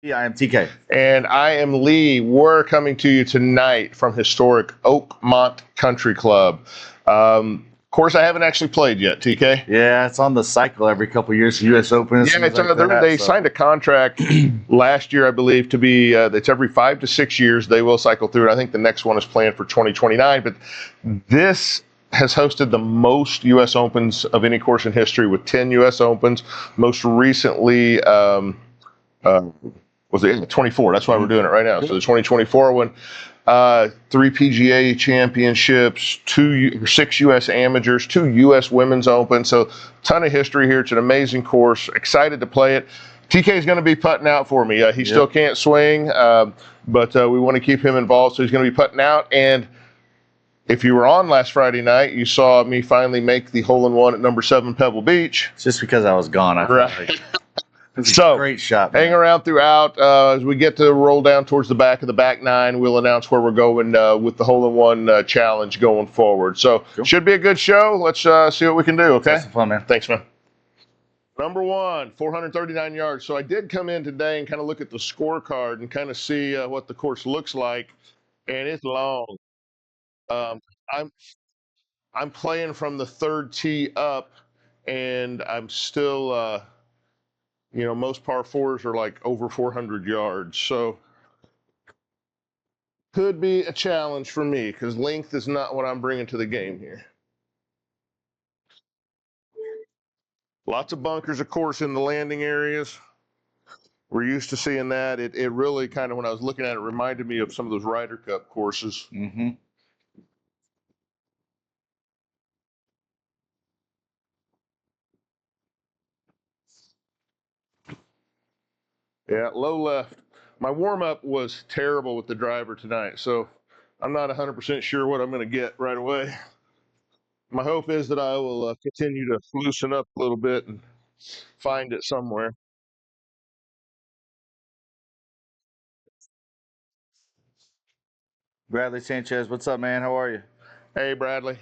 I am TK. And I am Lee. We're coming to you tonight from historic Oakmont Country Club. Course I haven't actually played yet, TK. Yeah, it's on the cycle every couple of years, U.S. Opens, Yeah, things like that. they signed a contract last year, I believe, to be it's every 5 to 6 years they will cycle through it. I think the next one is planned for 2029, but this has hosted the most U.S. Opens of any course in history with 10 U.S. Opens. Most recently, uh, was it 24? That's why we're doing it right now. So the 2024 one, 3 PGA championships, 6 U.S. amateurs, 2 U.S. women's open. So ton of history here. It's an amazing course. Excited to play it. TK is going to be putting out for me. He still can't swing, but we want to keep him involved. So he's going to be putting out. And if you were on last Friday night, you saw me finally make the hole-in-one at number 7 Pebble Beach. It's just because I was gone. I felt like it's a great shot, man. Hang around throughout. As we get to roll down towards the back of the back nine, we'll announce where we're going with the hole-in-one challenge going forward. So should be a good show. Let's see what we can do, okay? Have some fun, man. Thanks, man. Number 1, 439 yards. So I did come in today and kind of look at the scorecard and kind of see what the course looks like, and it's long. Um, I'm I'm playing from the third tee up, and I'm still most par fours are like over 400 yards. So could be a challenge for me because length is not what I'm bringing to the game here. Lots of bunkers, of course, in the landing areas. We're used to seeing that. It really kind of, when I was looking at it, reminded me of some of those Ryder Cup courses. Mm-hmm. Yeah, low left. My warm up was terrible with the driver tonight, so I'm not 100% sure what I'm going to get right away. My hope is that I will continue to loosen up a little bit and find it somewhere. Bradley Sanchez, what's up, man? How are you? Hey, Bradley.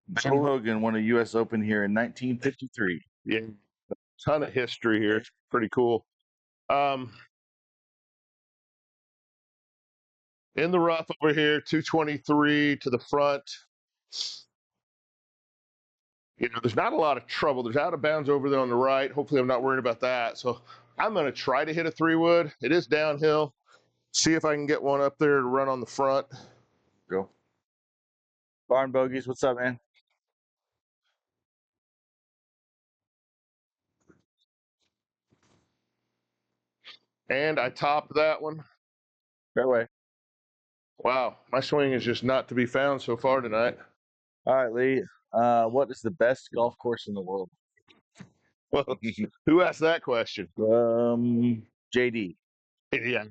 Ben Hogan won a U.S. Open here in 1953. Yeah, ton of history here. It's pretty cool. Um, in the rough over here, 223 to the front. There's not a lot of trouble. There's out of bounds over there on the right. Hopefully, I'm not worried about that. So I'm going to try to hit a 3-wood. It is downhill. See if I can get one up there to run on the front. Go. Barn Bogies, what's up, man? And I topped that one. Fairway. Wow, my swing is just not to be found so far tonight. All right, Lee. What is the best golf course in the world? Well, who asked that question? JD. Yeah,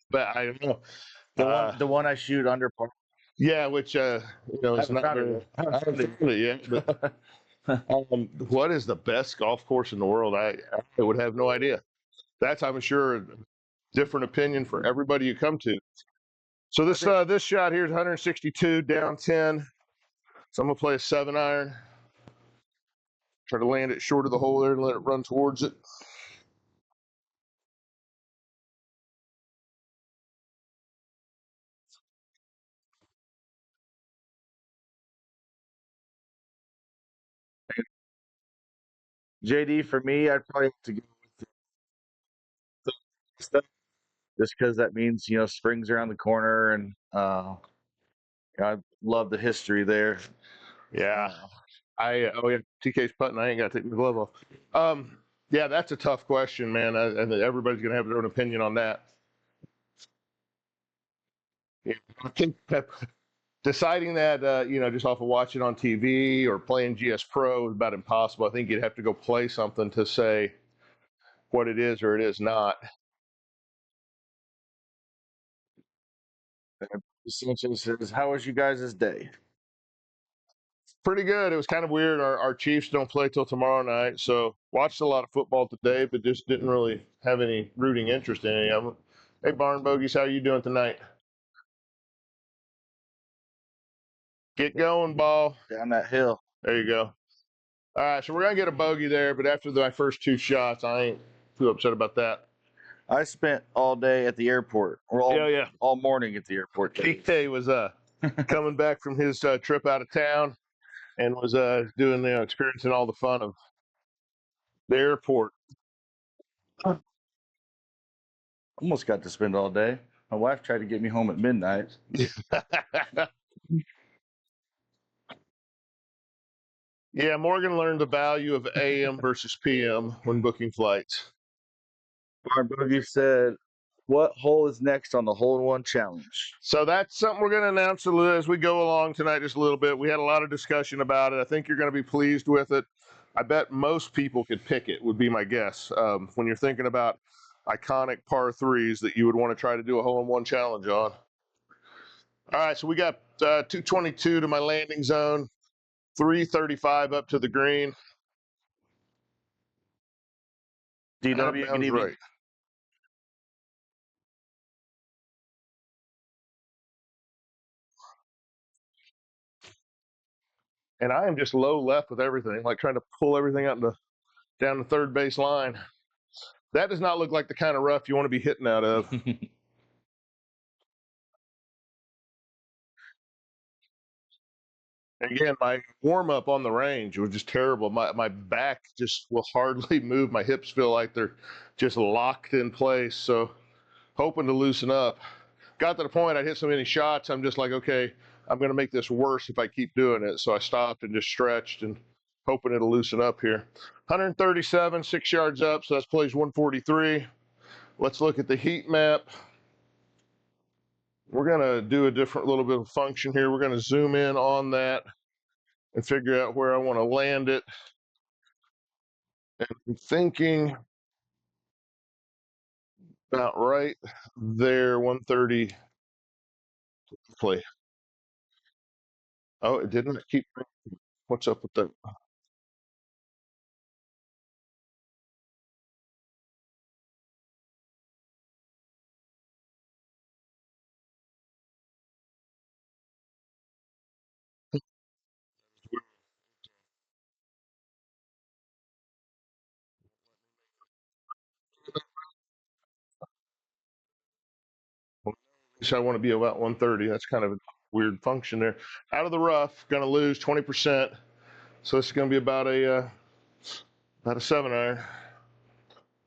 but I don't know. The one I shoot under par. Yeah, which is not very. I haven't found it yet. But what is the best golf course in the world? I would have no idea. That's, I'm sure, a different opinion for everybody you come to. So this shot here is 162 down 10. So I'm gonna play a 7-iron. Try to land it short of the hole there and let it run towards it. JD for me, I'd probably have to go with the stuff just because that means spring's around the corner, and I love the history there. Yeah, yeah, TK's putting. I ain't got to take my glove off. Yeah, that's a tough question, man. And everybody's gonna have their own opinion on that. Yeah, I think that deciding that, just off of watching on TV or playing GS Pro is about impossible. I think you'd have to go play something to say what it is or it is not. Sanchez says, "How was you guys' day?" Pretty good. It was kind of weird. Our Chiefs don't play till tomorrow night, so watched a lot of football today, but just didn't really have any rooting interest in any of them. Hey, Barn Bogies, how you doing tonight? Get going, ball. Down that hill. There you go. All right, so we're gonna get a bogey there, but after my first 2 shots, I ain't too upset about that. I spent all day at the airport, or all morning at the airport. TK was coming back from his trip out of town and was doing experiencing all the fun of the airport. Almost got to spend all day. My wife tried to get me home at midnight. Yeah, Morgan learned the value of AM versus PM when booking flights. Barn Boogie said, "What hole is next on the hole-in-one challenge?" So that's something we're going to announce as we go along tonight, just a little bit. We had a lot of discussion about it. I think you're going to be pleased with it. I bet most people could pick it, would be my guess. When you're thinking about iconic par threes that you would want to try to do a hole-in-one challenge on. All right, so we got 222 to my landing zone, 335 up to the green. DW, good evening. Right. And I am just low left with everything, like trying to pull everything out down the third base line. That does not look like the kind of rough you want to be hitting out of. Again, my warm up on the range was just terrible. My back just will hardly move. My hips feel like they're just locked in place. So, hoping to loosen up. Got to the point I'd hit so many shots, I'm just like, okay, I'm going to make this worse if I keep doing it. So I stopped and just stretched and hoping it'll loosen up here. 137, 6 yards up, so that's plays 143. Let's look at the heat map. We're going to do a different little bit of function here. We're going to zoom in on that and figure out where I want to land it. And I'm thinking about right there, 130 play. Oh, it didn't keep. What's up with that? I want to be about 130. That's kind of a weird function there. Out of the rough, going to lose 20%. So this is going to be about a 7-iron.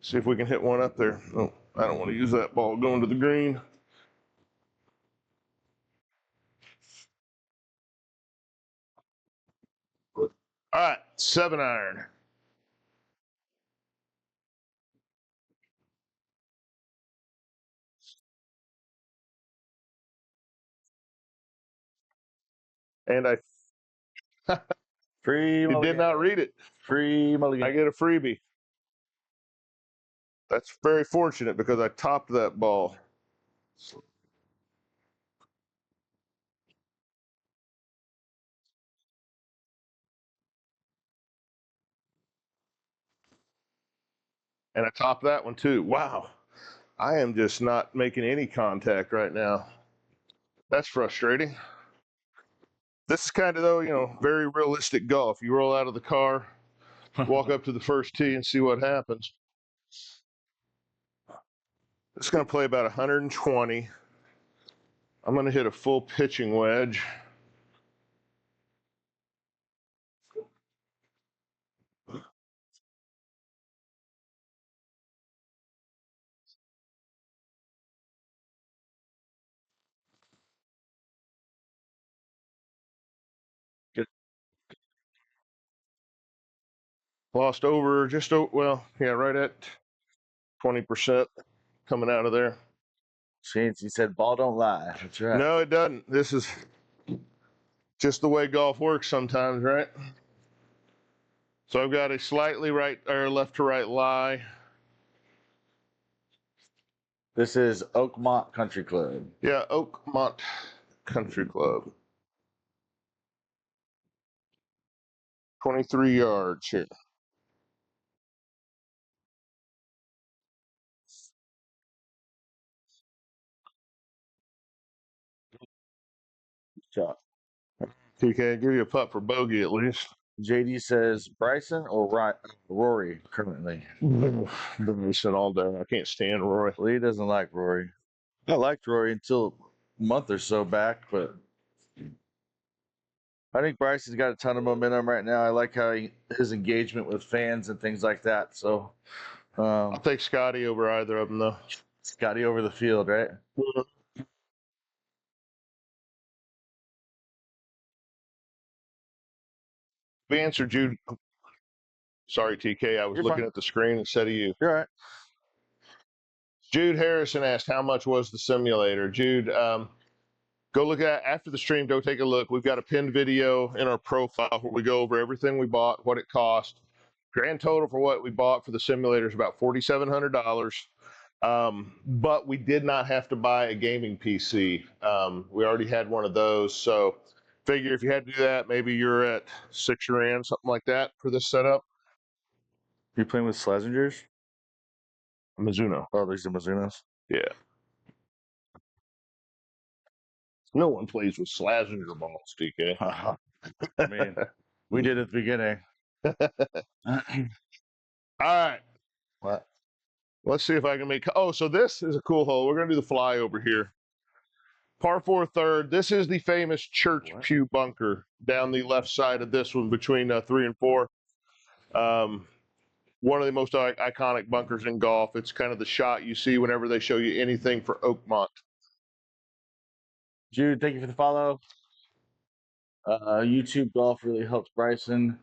See if we can hit one up there. Oh, I don't want to use that ball going to the green. All right, 7-iron. And I Free you did not read it. Free mulligan. I get a freebie. That's very fortunate because I topped that ball. And I topped that one too. Wow. I am just not making any contact right now. That's frustrating. This is kind of, though, very realistic golf. You roll out of the car, walk up to the first tee, and see what happens. It's going to play about 120. I'm going to hit a full pitching wedge. Good. Lost over right at 20% coming out of there. Chancy said, "Ball don't lie." That's right. No, it doesn't. This is just the way golf works sometimes, right? So I've got a slightly right or left to right lie. This is Oakmont Country Club. Yeah, Oakmont Country Club. 23 yards here. Good job. TK, give you a putt for bogey at least. JD says Bryson or Rory currently. Been missing all day. I can't stand Rory. Well, he doesn't like Rory. I liked Rory until a month or so back, but I think Bryson's got a ton of momentum right now. I like how his engagement with fans and things like that. So, I'll take Scotty over either of them, though. Scotty over the field, right? We answered Jude. Sorry, TK. I was You're looking fine. at the screen instead of you. You're all right. Jude Harrison asked, how much was the simulator? Jude, go look at after the stream. Go take a look. We've got a pinned video in our profile where we go over everything we bought, what it cost. Grand total for what we bought for the simulator is about $4,700. But we did not have to buy a gaming PC. We already had one of those. So figure if you had to do that, maybe you're at $6,000, something like that for this setup. You playing with Slazengers? Mizuno. Oh, these are Mizunos. Yeah. No one plays with Slazenger balls, TK. I mean, we did at the beginning. All right. What? Let's see if I can make. Oh, so this is a cool hole. We're going to do the flyover here. Par 4 third. This is the famous church pew bunker down the left side of this one between 3 and 4. One of the most iconic bunkers in golf. It's kind of the shot you see whenever they show you anything for Oakmont. Jude, thank you for the follow. YouTube golf really helps Bryson.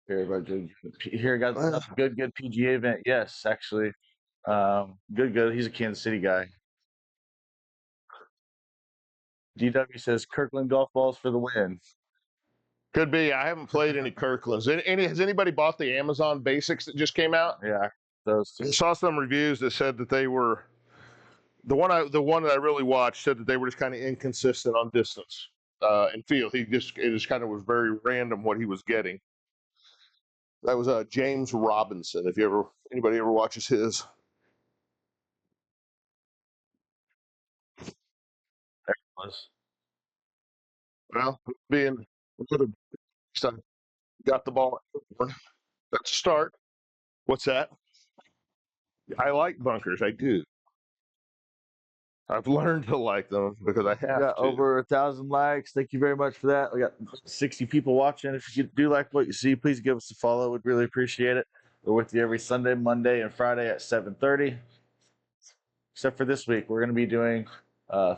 Here, got a good PGA event. Yes, actually. Good. He's a Kansas City guy. DW says Kirkland golf balls for the win. Could be. I haven't played any Kirklands. Has anybody bought the Amazon Basics that just came out? Yeah, those. I saw some reviews that said that they were the one that I really watched said that they were just kind of inconsistent on distance and feel. It just kind of was very random what he was getting. That was James Robinson. If anybody ever watches his. There it was. Well, being got the ball. That's a start. What's that? I like bunkers. I do. I've learned to like them because I have got to. over 1,000 likes. Thank you very much for that. We got 60 people watching. If you do like what you see, please give us a follow. We'd really appreciate it. We're with you every Sunday, Monday, and Friday at 7:30. Except for this week, we're going to be doing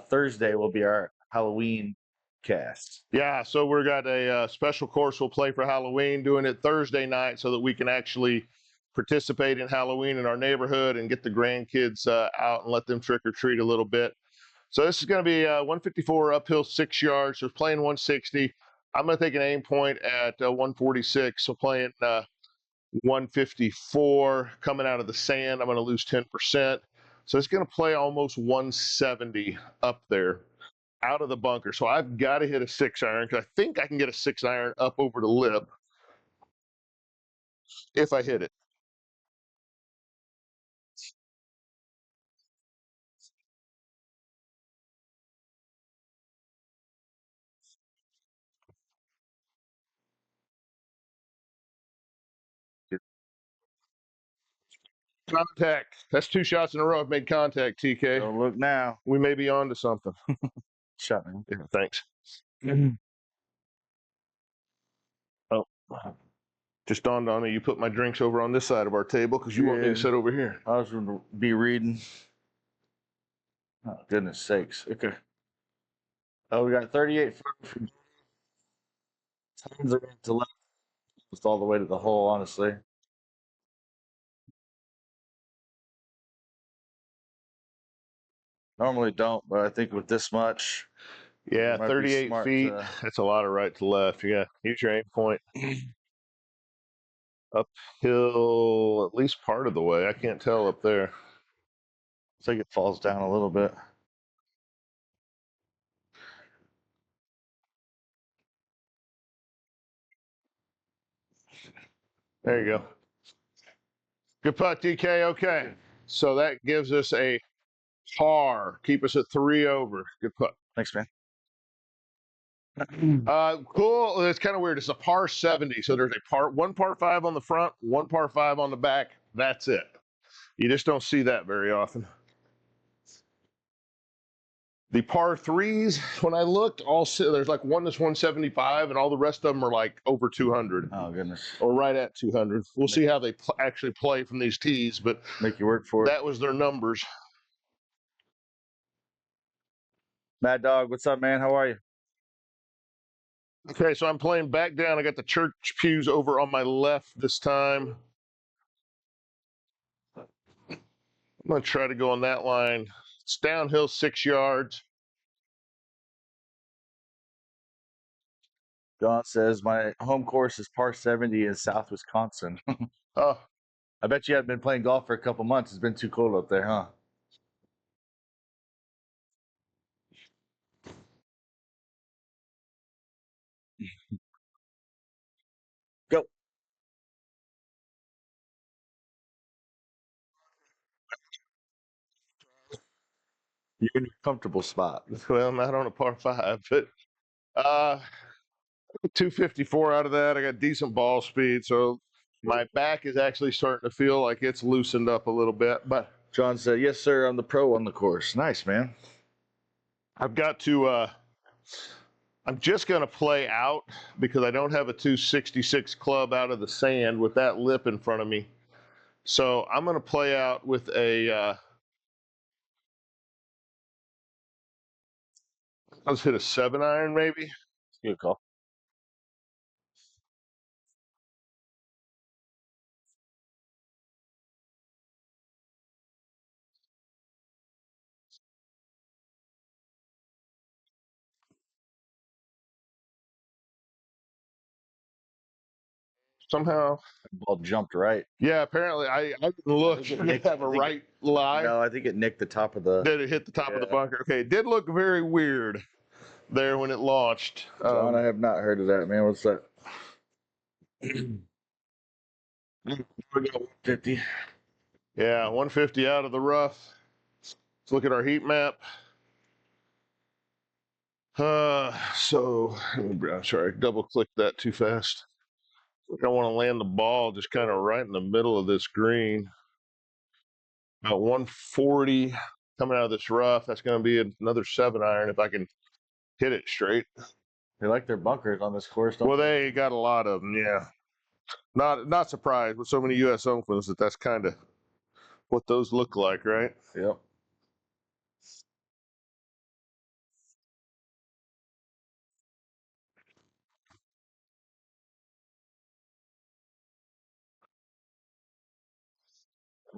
Thursday. Will be our Halloween cast. Yeah, so we've got a special course we'll play for Halloween, doing it Thursday night so that we can actually participate in Halloween in our neighborhood and get the grandkids out and let them trick or treat a little bit. So this is going to be 154 uphill 6 yards. We're playing 160. I'm going to take an aim point at 146. So playing 154 coming out of the sand. I'm going to lose 10%. So it's going to play almost 170 up there out of the bunker. So I've got to hit a 6-iron because I think I can get a 6-iron up over the lip if I hit it. Contact. That's 2 shots in a row. I've made contact, TK. Don't look now. We may be on to something. Shot, man. Yeah, thanks. Oh, just dawned on me. You put my drinks over on this side of our table because you want me to sit over here. I was going to be reading. Oh, goodness sakes. Okay. Oh, we got 38 from tons of to left. Just all the way to the hole, honestly. Normally don't, but I think with this much. Yeah, 38 feet. That's a lot of right to left. Yeah, use your aim point. Uphill, at least part of the way. I can't tell up there. Looks like it falls down a little bit. There you go. Good putt, DK. Okay. So that gives us a par. Keep us at 3 over. Good putt. Thanks, man. Cool. It's kind of weird. It's a par 70. So there's one par 5 on the front, one par 5 on the back. That's it. You just don't see that very often. The par 3s, when I looked, there's like one that's 175, and all the rest of them are like over 200. Oh, goodness. Or right at 200. We'll see how they actually play from these tees, but make you work for it. That was their numbers. Mad Dog, what's up, man? How are you? Okay, so I'm playing back down. I got the church pews over on my left this time. I'm going to try to go on that line. It's downhill 6 yards. John says my home course is par 70 in South Wisconsin. Oh, I bet you haven't been playing golf for a couple months. It's been too cold up there, huh? Go. You're in your comfortable spot. well, not on a par 5, but 254 out of that. I got decent ball speed, so my back is actually starting to feel like it's loosened up a little bit. But John said, yes, sir, I'm the pro on the course. Nice, man. I've got to I'm just going to play out because I don't have a 266 club out of the sand with that lip in front of me. So I'm going to play out with a let's hit a 7-iron maybe. Good call. Somehow, Ball jumped right. yeah, apparently I didn't look. think it I nicked- have a I think right lie. No, I think it nicked the top of the. Did it hit the top of the bunker? Okay, it did look very weird there when it launched. John, I have not heard of that, man. What's that? We got 150. Yeah, 150 out of the rough. Let's look at our heat map. So I'm sorry, double clicked that too fast. I want to land the ball just kind of right in the middle of this green. About 140 coming out of this rough. That's going to be another 7-iron if I can hit it straight. They like their bunkers on this course, don't Well, they got a lot of them, yeah. Not surprised with so many U.S. Opens that's kind of what those look like, right? they? Yep.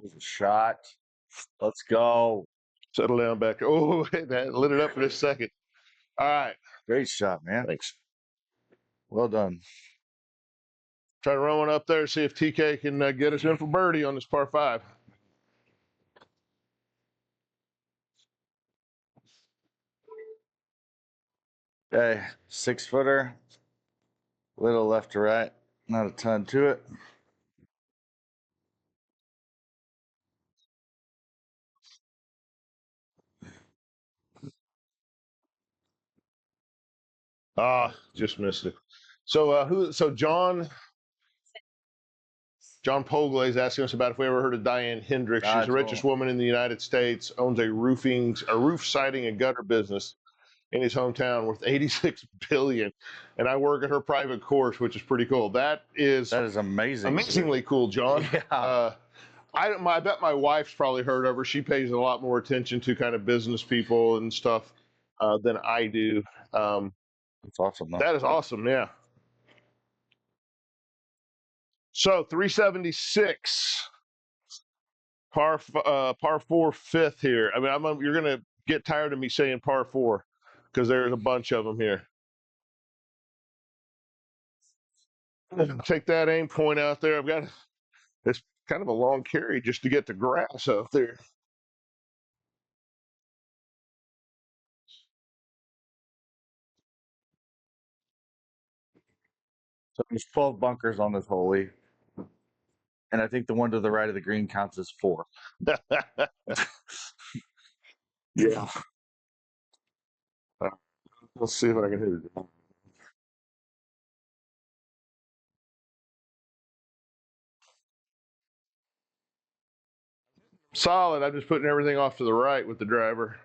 There's a shot. Let's go. Settle down back. Oh, that lit it up for a second. All right. Great shot, man. Thanks. Well done. Try to run one up there, see if TK can get us in for birdie on this par 5. Okay, 6-footer. Little left to right. Not a ton to it. Ah, just missed it. So So John Pogle is asking us about if we ever heard of Diane Hendricks. She's the richest woman in the United States, owns a roof siding and gutter business in his hometown worth $86 billion. And I work at her private course, which is pretty cool. That is amazing. Amazingly cool, John. Yeah. I bet my wife's probably heard of her. She pays a lot more attention to kind of business people and stuff than I do. That's awesome, though. That is awesome, yeah. So 376, par 4 fifth here. I mean, you're gonna get tired of me saying par 4 because there's a bunch of them here. Take that aim point out there. I've got it's kind of a long carry just to get the grass up there. So there's 12 bunkers on this hole, and I think the one to the right of the green counts as 4. Yeah. Let's see if I can hit it. Solid. I'm just putting everything off to the right with the driver.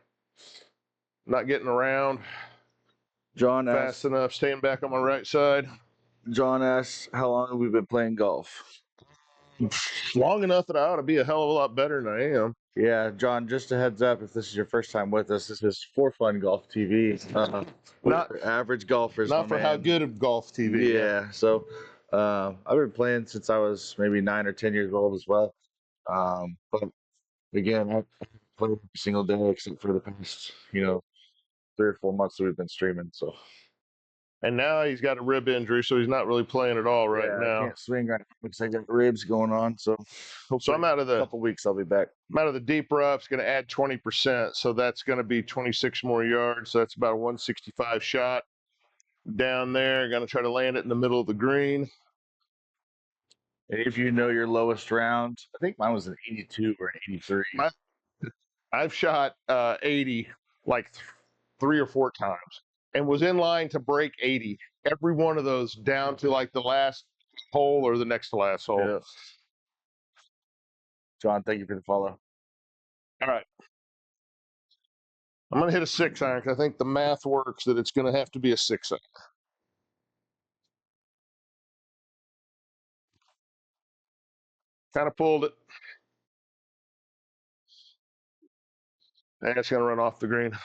Not getting around John fast enough, staying back on my right side. John asks, how long have we been playing golf? Long enough that I ought to be a hell of a lot better than I am. Yeah, John, just a heads up, if this is your first time with us, this is For Fun Golf TV. Not we're average golfers, not my for how man. good of golf TV. Yeah, so I've been playing since I was maybe 9 or 10 years old as well. But again, I play every single day except for the past, 3 or 4 months that we've been streaming. So And now he's got a rib injury, so he's not really playing at all right yeah, I now. can't swing right now because I got ribs going on. So So I'm out of the couple weeks I'll be back. I'm out of the deep rough. Going to add 20%, so that's going to be 26 more yards. So that's about a 165 shot down there. Going to try to land it in the middle of the green. And if you know your lowest round, I think mine was an 82 or an 83. I've shot 80 like 3 or 4 times and was in line to break 80. Every one of those down to like the last hole or the next to last hole. Yeah. John, thank you for the follow. All right. I'm going to hit a 6-iron because I think the math works that it's going to have to be a 6-iron. Kind of pulled it. And it's going to run off the green.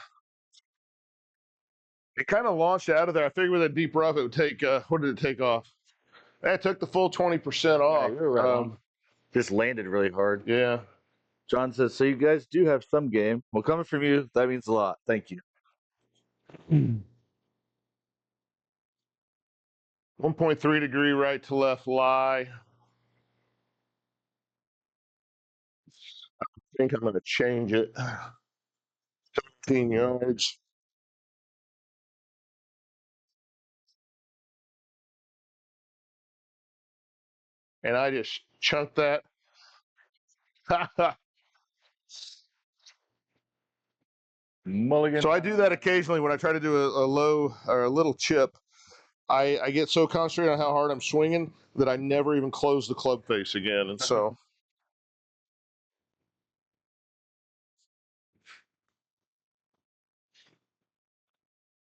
It kind of launched out of there. I figured with a deep rough, it would take, what did it take off? It took the full 20% off. Yeah, you're right on. Just landed really hard. Yeah. John says, so you guys do have some game. Well, coming from you, that means a lot. Thank you. 1.3 degree right to left lie. I think I'm going to change it. 17 yards. And I just chunked that. Mulligan. So I do that occasionally when I try to do a low or a little chip. I get so concentrated on how hard I'm swinging that I never even close the club face again. And so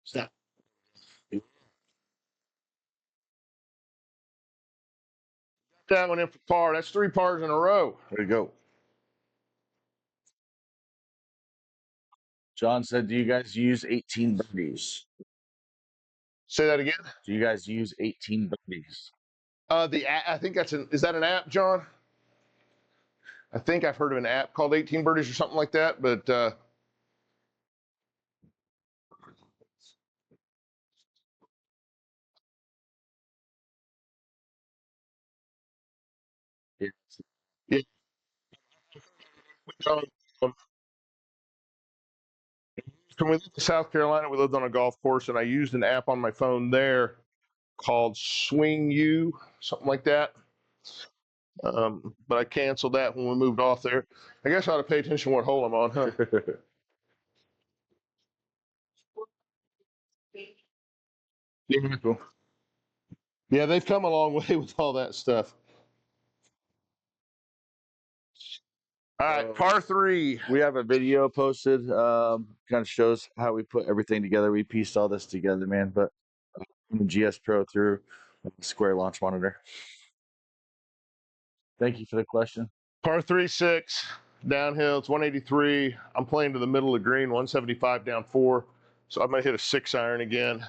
Stop. that one in for par. That's 3 pars in a row. There you go. John said, do you guys use 18 birdies? Say that again. Do you guys use 18 birdies? I think is that an app, John? I think I've heard of an app called 18 Birdies or something like that, but Yes. yeah. When we lived in South Carolina, we lived on a golf course, and I used an app on my phone there called Swing You, something like that. But I canceled that when we moved off there. I guess I ought to pay attention to what hole I'm on, huh? Yeah. Cool. Yeah, they've come a long way with all that stuff. All right, par 3. We have a video posted. Kind of shows how we put everything together. We pieced all this together, man. But from the GS Pro through Square Launch Monitor. Thank you for the question. Par 3, 6, downhill. It's 183. I'm playing to the middle of the green, 175 down 4. So I'm going to hit a 6-iron again.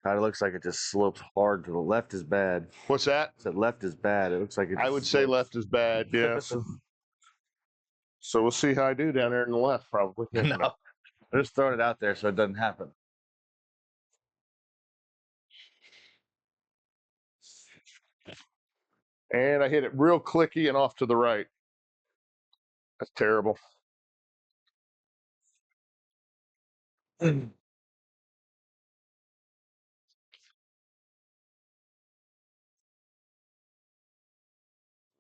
God, it looks like it just slopes hard to the left is bad. What's that? I said left is bad. It looks like it. I would say left is bad, yes. So we'll see how I do down there in the left, probably. No, I'm just throwing it out there so it doesn't happen. And I hit it real clicky and off to the right. That's terrible. Mm.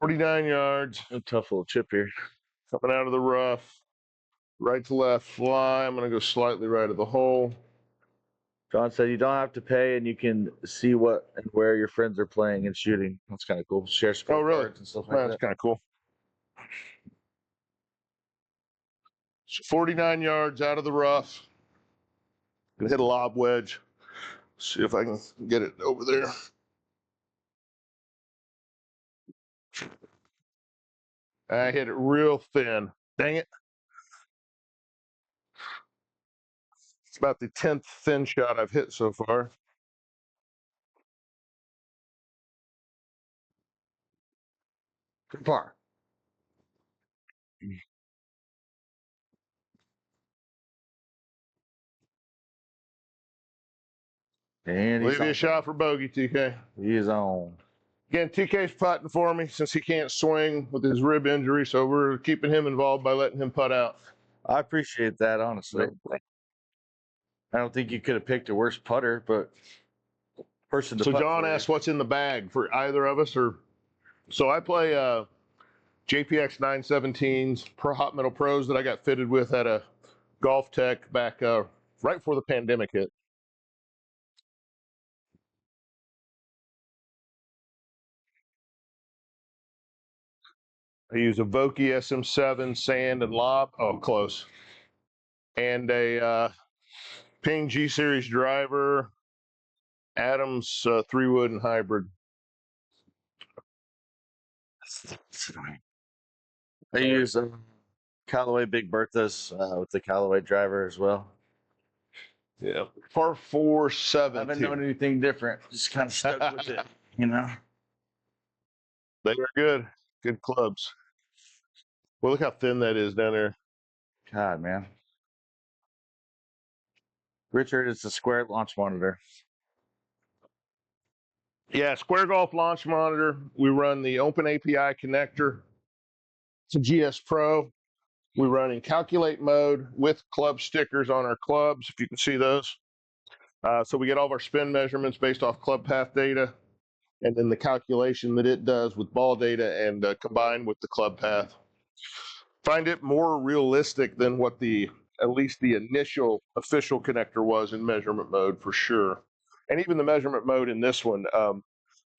49 yards. A tough little chip here. Coming out of the rough. Right to left fly. I'm going to go slightly right of the hole. John said you don't have to pay, and you can see what and where your friends are playing and shooting. That's kind of cool. Share Oh, really? and stuff like Well, that's that. kind of cool. So 49 yards out of the rough. Gonna hit a lob wedge. See if I can get it over there. I hit it real thin. Dang it. It's about the 10th thin shot I've hit so far. Good par. And he's Leave you a on. shot for bogey, TK. He's on. Again, TK's putting for me since he can't swing with his rib injury, so we're keeping him involved by letting him putt out. I appreciate that, honestly. I don't think you could have picked a worse putter, but person to So putt John for. asked what's in the bag for either of us, or so I play JPX 917s Pro Hot Metal Pros that I got fitted with at a Golf Tech back right before the pandemic hit. I use a Vokey SM7 sand and lob. Oh, close. And a Ping G Series driver, Adams 3-wood and hybrid. I use Callaway Big Berthas with the Callaway driver as well. Yeah. Par 4 I 7th haven't here. known anything different. Just kind of stuck with it, you know. They are good. Good clubs. Well, look how thin that is down there. God, man. Richard, it's a square launch monitor. Yeah, Square Golf launch monitor. We run the Open API connector. It's a GS Pro. We run in calculate mode with club stickers on our clubs, if you can see those. So we get all of our spin measurements based off club path data, and then the calculation that it does with ball data and combined with the club path. Find it more realistic than what at least the initial official connector was in measurement mode for sure. And even the measurement mode in this one,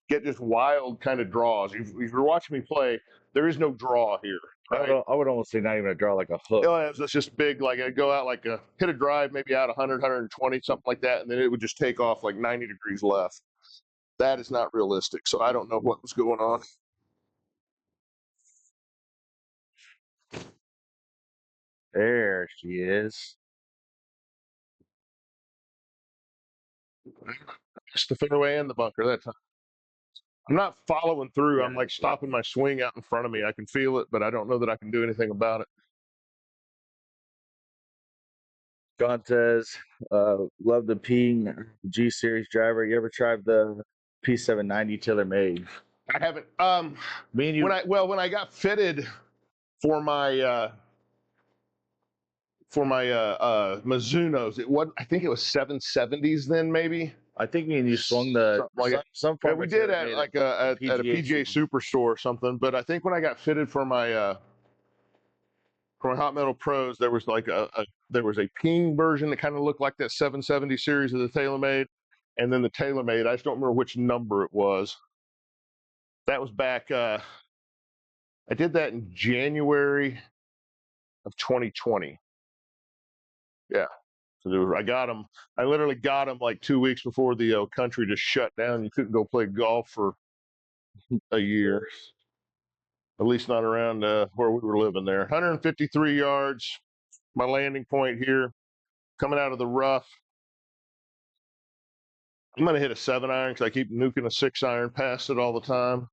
get just wild kind of draws. If you're watching me play, there is no draw here. Right? I would almost say not even a draw, like a hook. It's just big, like I go out like hit a drive, maybe out 100, 120, something like that, and then it would just take off like 90 degrees left. That is not realistic. So I don't know what was going on. There she is. Just the fairway and the bunker that time. I'm not following through. I'm like stopping my swing out in front of me. I can feel it, but I don't know that I can do anything about it. John says, love the Ping G Series driver. You ever tried the P790 TaylorMade? I haven't. Me and you. When I got fitted for my Mizunos, I think it was 770s then, maybe. I think me and you swung the some form. Yeah, we did at like at a PGA Superstore or something. But I think when I got fitted for my Hot Metal Pros, there was like there was a Ping version that kind of looked like that 770 series of the TaylorMade, and then the TaylorMade. I just don't remember which number it was. That was back. I did that in January of 2020. Yeah. So I got them. I literally got them like 2 weeks before the country just shut down. You couldn't go play golf for a year, at least not around where we were living there. 153 yards, my landing point here, coming out of the rough. I'm going to hit a 7-iron because I keep nuking a 6-iron past it all the time.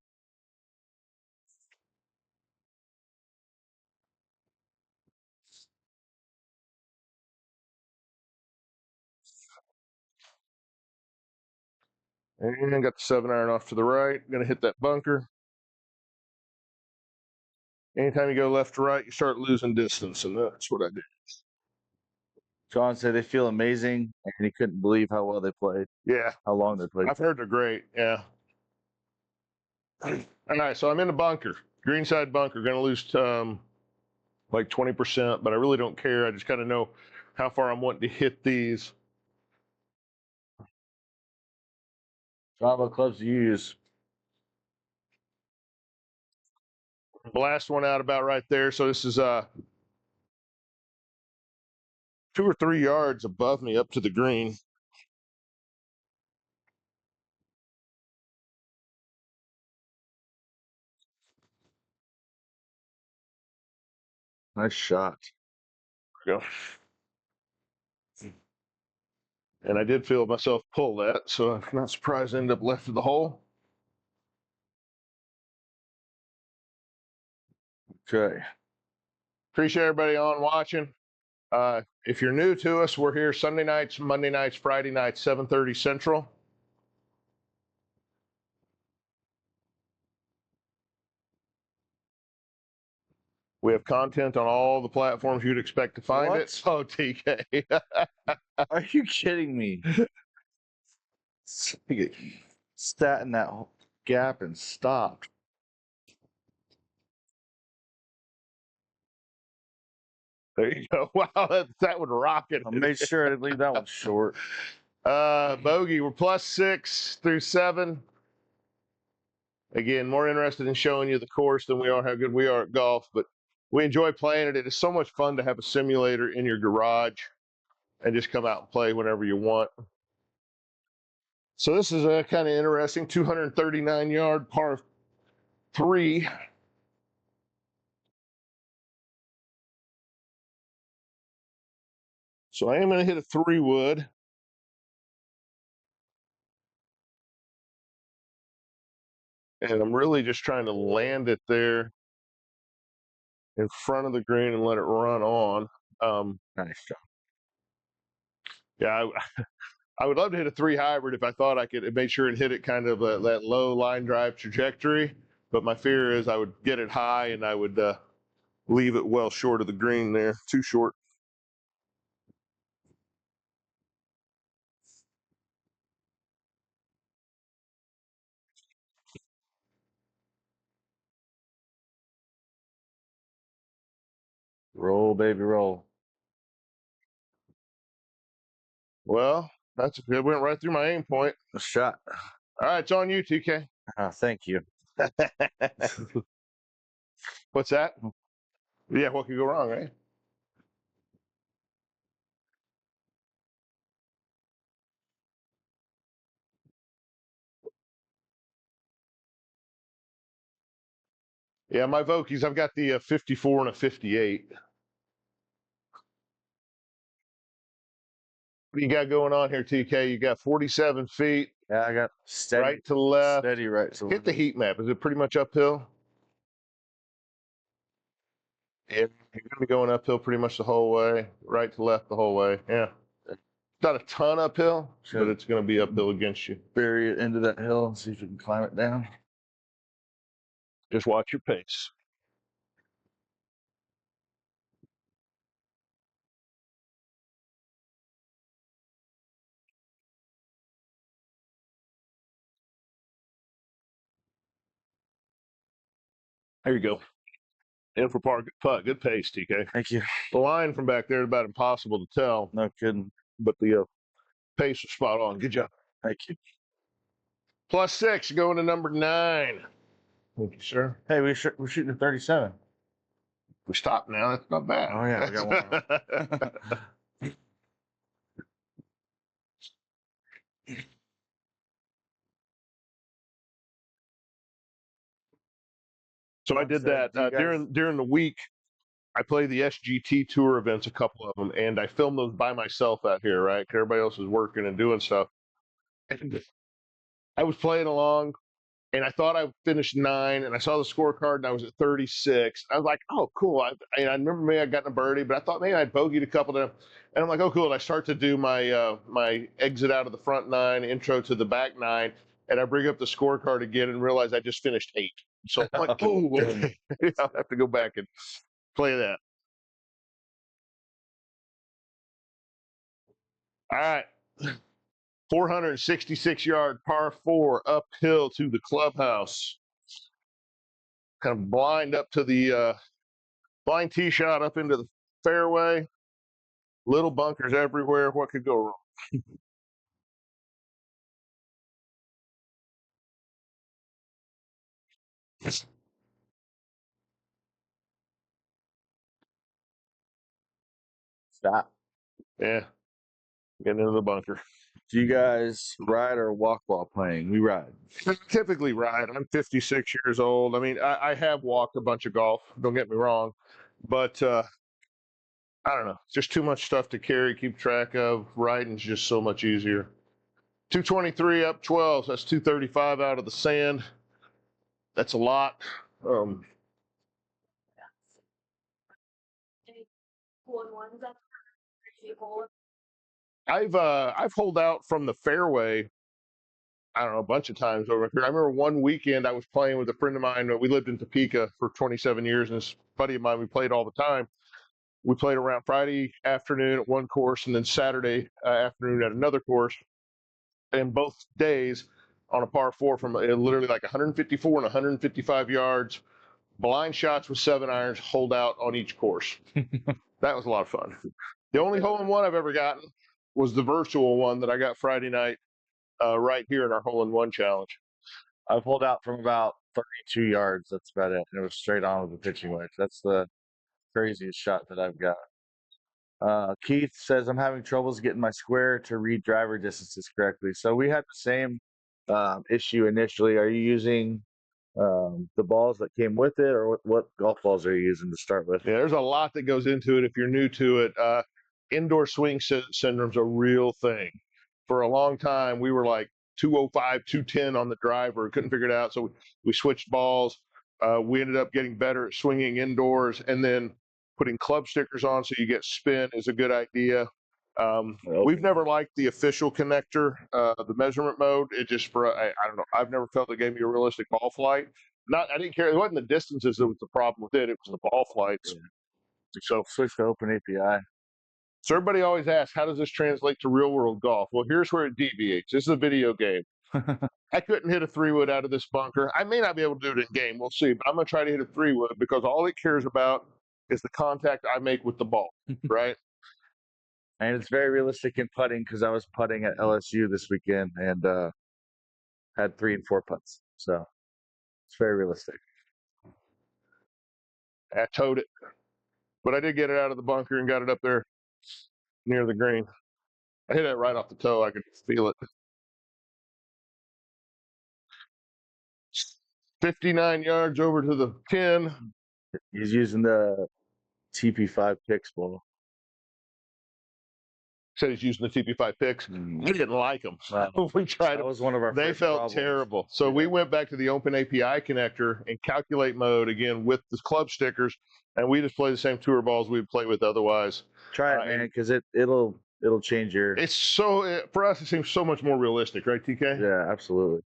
And got the 7-iron off to the right. Going to hit that bunker. Anytime you go left to right, you start losing distance, and that's what I did. John said they feel amazing, and he couldn't believe how well they played. Yeah. How long they played. I've heard they're great. Yeah. All right, so I'm in the bunker, greenside bunker. Going to lose like 20%, but I really don't care. I just kind of know how far I'm wanting to hit these. John, what clubs do you use? Blast one out about right there. So this is 2 or 3 yards above me up to the green. Nice shot. There we go. And I did feel myself pull that, so I'm not surprised I ended up left of the hole. Okay. Appreciate everybody on watching. If you're new to us, we're here Sunday nights, Monday nights, Friday nights, 7:30 Central. We have content on all the platforms you'd expect to find What? it. Oh, TK. Are you kidding me? Sat in that gap and stopped. There you go. Wow, that would rock it. I made sure I didn't leave that one short. Bogey, we're +6 through 7. Again, more interested in showing you the course than we are how good we are at golf, but we enjoy playing it. It is so much fun to have a simulator in your garage and just come out and play whenever you want. So this is a kind of interesting 239-yard par 3. So I am going to hit a 3-wood. And I'm really just trying to land it there in front of the green and let it run on. Nice job. Yeah, I would love to hit a 3 hybrid if I thought I could make sure it hit it kind of that low line drive trajectory. But my fear is I would get it high and I would leave it well short of the green there, too short. Roll, baby, roll. Well, it went right through my aim point. A shot. All right, it's on you, TK. Thank you. What's that? Yeah, what could go wrong, right? Yeah, my Vokies, I've got the 54 and a 58. What do you got going on here, TK? You got 47 feet. Yeah, I got steady, right to left. Steady right to Hit the heat map. Is it pretty much uphill? Yeah, you're going to be going uphill pretty much the whole way, right to left the whole way. Yeah. Not a ton uphill, but it's going to be uphill against you. Bury it into that hill and see if you can climb it down. Just watch your pace. There you go. In for par, good putt, good pace, TK. Thank you. The line from back there is about impossible to tell. No kidding. But the pace was spot on. Good job. Thank you. +6 going to number 9. Thank you, sir. Hey, we're shooting at 37. We stopped now. That's not bad. Oh yeah, we got one. So I did that during the week. I play the SGT tour events, a couple of them, and I film those by myself out here, right? Everybody else is working and doing stuff. And I was playing along, and I thought I finished 9, and I saw the scorecard, and I was at 36. I was like, oh, cool. I remember maybe I got in a birdie, but I thought maybe I'd bogeyed a couple of them. And I'm like, oh, cool. And I start to do my my exit out of the front 9, intro to the back 9, and I bring up the scorecard again and realize I just finished 8. So I'm like, oh, I'll have to go back and play that. All right. 466-yard par 4 uphill to the clubhouse. Kind of blind up to the blind tee shot up into the fairway. Little bunkers everywhere. What could go wrong? Stop. Yeah, getting into the bunker. Do you guys ride or walk while playing? We ride. Typically ride. I'm 56 years old. I mean, I have walked a bunch of golf. Don't get me wrong, but I don't know. Just too much stuff to carry, keep track of. Riding's just so much easier. 223 up 12. So that's 235 out of the sand. That's a lot. I've holed out from the fairway. I don't know, a bunch of times over here. I remember one weekend I was playing with a friend of mine. We lived in Topeka for 27 years, and this buddy of mine, we played all the time. We played around Friday afternoon at one course, and then Saturday afternoon at another course. And both days on a par four from literally like 154 and 155 yards, blind shots with 7-irons, hold out on each course. That was a lot of fun. The only hole in one I've ever gotten was the virtual one that I got Friday night right here in our hole in one challenge. I pulled out from about 32 yards. That's about it. And it was straight on with the pitching wedge. That's the craziest shot that I've got. Keith says, I'm having troubles getting my square to read driver distances correctly. So we had the same issue initially. Are you using the balls that came with it, or what golf balls are you using to start with? Yeah, there's a lot that goes into it if you're new to it. Indoor swing syndrome's a real thing. For a long time, we were like 205, 210 on the driver, couldn't figure it out. So we switched balls. We ended up getting better at swinging indoors, and then putting club stickers on so you get spin is a good idea. We've never liked the official connector, the measurement mode. It just, I don't know, I've never felt it gave me a realistic ball flight. I didn't care. It wasn't the distances that was the problem with it. It was the ball flights. Yeah. So switch to Open API. So everybody always asks, how does this translate to real world golf? Well, here's where it deviates. This is a video game. I couldn't hit a 3-wood out of this bunker. I may not be able to do it in game. We'll see. But I'm going to try to hit a 3-wood because all it cares about is the contact I make with the ball, right? And it's very realistic in putting because I was putting at LSU this weekend and had 3 and 4 putts. So it's very realistic. I towed it. But I did get it out of the bunker and got it up there near the green. I hit it right off the toe. I could feel it. 59 yards over to the 10. He's using the TP5 picks ball. Said he's using the TP5 picks. I didn't like them. Wow. We tried That them. was one of our They first felt problems. terrible. So we went back to the Open API connector and calculate mode again with the club stickers, and we just play the same tour balls we'd play with otherwise. Try it, man, because it'll change your. It's so for us. It seems so much more realistic, right, TK? Yeah, absolutely.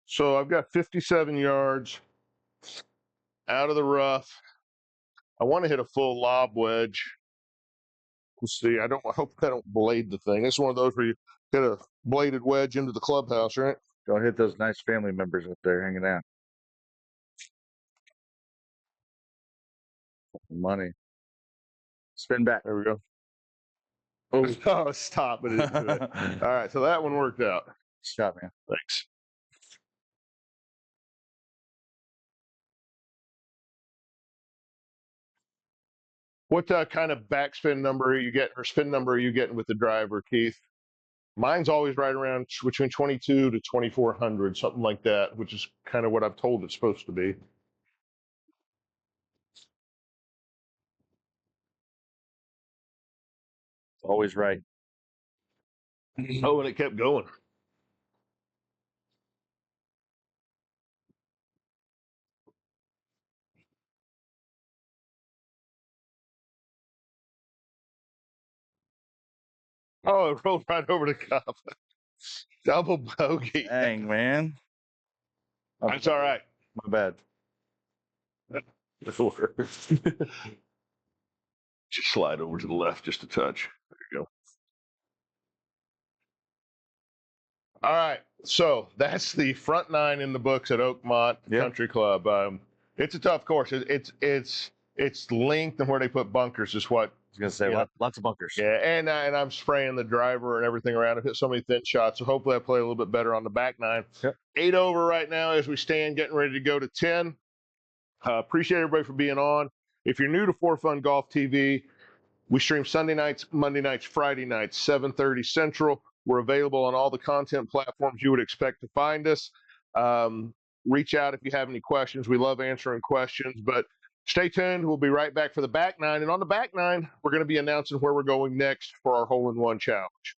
So I've got 57 yards out of the rough. I want to hit a full lob wedge. We'll see. I hope I don't blade the thing. It's one of those where you hit a bladed wedge into the clubhouse, right? Don't hit those nice family members up there hanging out. Money. Spin back. There we go. Oh, Oh, stop it. All right, so that one worked out. shot, man. Thanks. What kind of backspin number are you getting, or spin number are you getting with the driver, Keith? Mine's always right around between 22 to 2400, something like that, which is kind of what I'm told it's supposed to be. Always right. Oh, and it kept going. Oh, it rolled right over the cup. Double bogey. Dang, man. That's all right. My bad. Just slide over to the left just a touch. There you go. All right. So that's the front 9 in the books at Oakmont Country Club. It's a tough course. It's length and where they put bunkers is what. I was gonna say lots of bunkers. Yeah, and I'm spraying the driver and everything around. I've hit so many thin shots, so hopefully I play a little bit better on the back 9. Yep. 8 over right now as we stand, getting ready to go to 10. Appreciate everybody for being on. If you're new to For Fun Golf TV, we stream Sunday nights, Monday nights, Friday nights, 7:30 Central. We're available on all the content platforms you would expect to find us. Reach out if you have any questions. We love answering questions, but stay tuned. We'll be right back for the back nine. And on the back nine, we're going to be announcing where we're going next for our hole-in-one challenge.